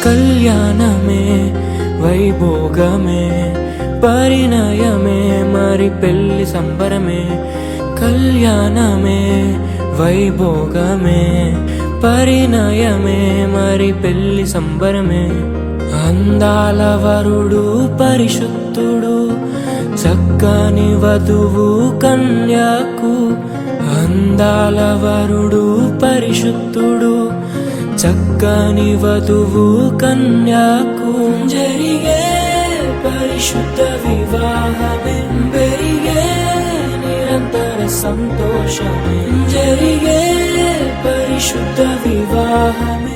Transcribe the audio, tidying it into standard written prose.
కళ్యాణమే వైభోగమే పరిణయమే మరి పెళ్లి సంబరమే. కళ్యాణమే వైభోగమే పరిణయమే మరి పెళ్లి సంబరమే. అందాల వరుడు పరిశుద్ధుడు చక్కని వధువు కన్యాకు. అందాల వరుడు పరిశుద్ధుడు చక్కని వధువు కన్యాకు. జరిగే పరిశుద్ధ వివాహమే పెరిగే నిరంతర సంతోషమే. జరిగే పరిశుద్ధ వివాహమే